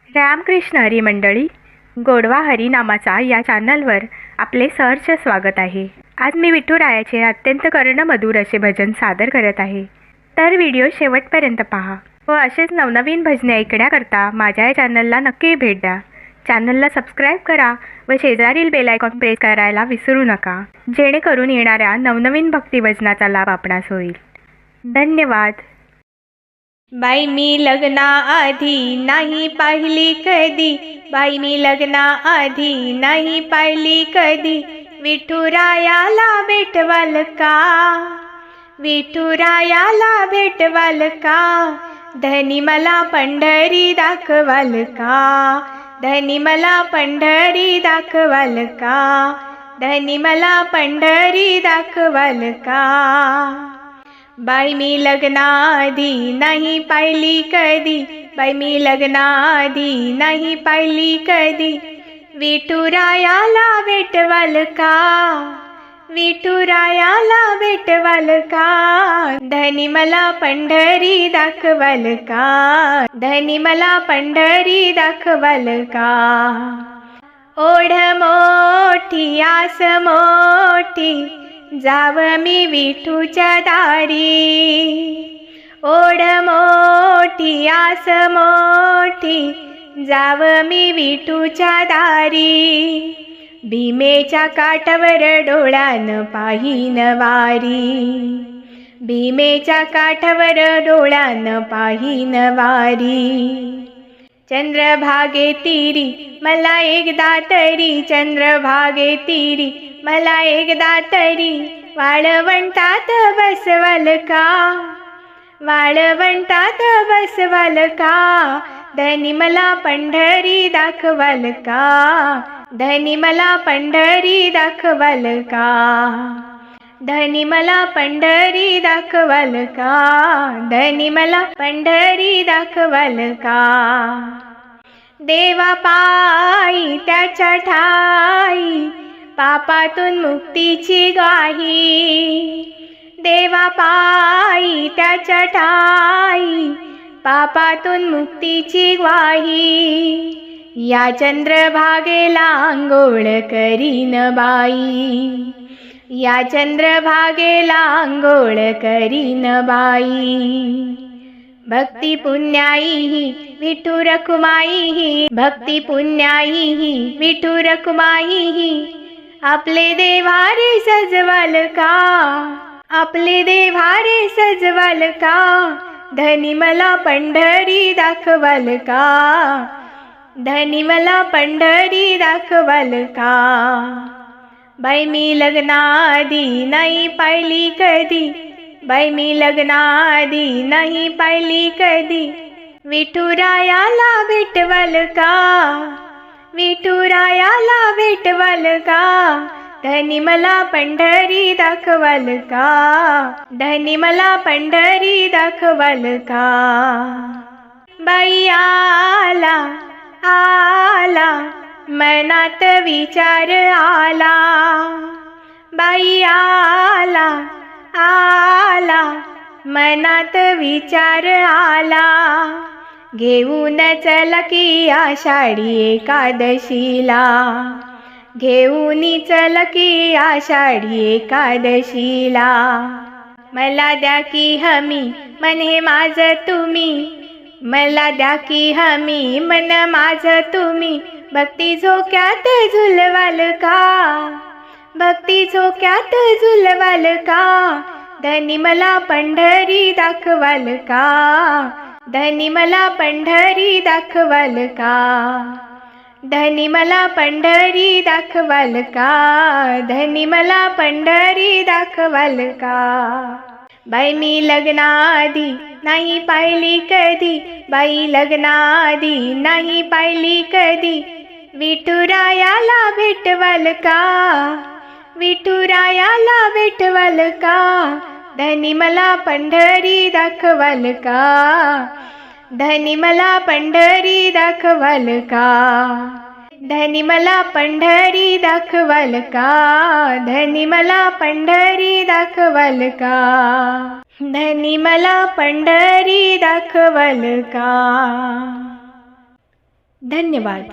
रामकृष्ण हरी मंडळी, गोडवा हरी नामाचा या चॅनलवर आपले सहर्ष स्वागत आहे। आज मी विठुरायाचे अत्यंत कर्णमधुर असे भजन सादर करत आहे, तर व्हिडिओ शेवटपर्यंत पहा व असेच नवनवीन भजने ऐकण्याकरता माझ्या या चॅनलला नक्की भेट द्या। चॅनलला सबस्क्राईब करा व शेजारील बेल आयकॉन प्रेस करायला विसरू नका, जेणेकरून येणाऱ्या नवनवीन भक्ती भजनाचा लाभ आपणास होईल। धन्यवाद। बाई मी लग्नाआधी नाही पाहिली कधी, बाई मी लग्नाआधी नाही पाहिली कधी, विठुरायाला भेटवाल का, विठुरायाला भेटवाल का, धनी मला पंढरी दाखवाल का, धनी मला पंढरी दाखवाल का, धनी मला पंढरी दाखवाल का। बाई मी लग्नाआधी नाही पाहिली कधी, बाई मी लग्नाआधी नाही पाहिली कधी, विठुरायाला भेटवाल का, विठुरायाला भेटवाल का, धनी मला पंढरी दाखवाल का, धनी मला पंढरी दाखवाल का। ओढ मोठी आस मोठी जाव मी विठूच्या दारी, ओढ मोठी आस मोठी जाव मी विठूच्या दारी, भीमेच्या काठावर डोळ्यानं पाहीन वारी, भीमेच्या काठावर डोळ्यानं पाहीन वारी। चंद्रभागे तीरी मला एकदा तरी, चंद्रभागे तीरी मला एकदा तरी, वाळवंटात बसवाल का, वाळवंटात बसवाल का, धनी मला पंढरी दाखवाल का, धनी मला पंढरी दाखवाल का, धनी मला पंढरी दाखवाल का, धनी मला पंढरी दाखवाल का। देवा पायी त्याच्या ठाई पापातून मुक्तीची ग्वाही, देवा पायी त्याच्या ठाई पापातून मुक्तीची ग्वाही, या चंद्रभागेला अंघोळ करीन बाई, या चंद्रभागेला अंघोळ करीन बाई। भक्ती पुण्याई विठू रखुमाई, भक्ती पुण्याई विठू रखुमाई, आपले देवारे सजवाल का, आपले देवारे सजवाल का, धनी मला पंढरी दाखवाल का, धनी मला पंढरी दाखवाल का। बाई मी लग्नाआधी नाही पाहिली कधी, बाई मी लग्नाआधी नाही पाहिली कधी, विठुरायाला भेटवाल का, विठुरायाला भेटवाल का, धनी मला पंढरी दाखवाल का, धनी मला पंढरी दाखवाल का। बाई आला आला मनात विचार आला, बाई आला आला मनात विचार आला, घेऊन चल की आषाढी एकादशीला, घेऊन चल की आषाढी एकादशीला, मला द्या की हमी मन हे माझं तुम्ही, मला द्या की हमी मन माझं तुम्ही, भक्ती झोक्यात झुलवाल का, भक्ती झोक्यात झुलवाल का, धनी मला पंढरी दाखवाल का, धनी मला पंढरी दाखवाल का, धनी मला पंढरी दाखवाल का, धनी मला पंढरी दाखवाल का। बाई मी लग्नाआधी नाही पाहिली कधी, बाई लग्नाआधी नाही पाहिली कधी, विठुरायाला भेटवाल का, विठुरायाला भेटवाल का, धनी मला पंढरी दाखवाल का, धनी मला पंढरी दाखवाल का, धनी मला पंढरी दाखवाल का, धनी मला पंढरी दाखवाल का, धनी मला पंढरी दाखवाल का। धन्यवाद.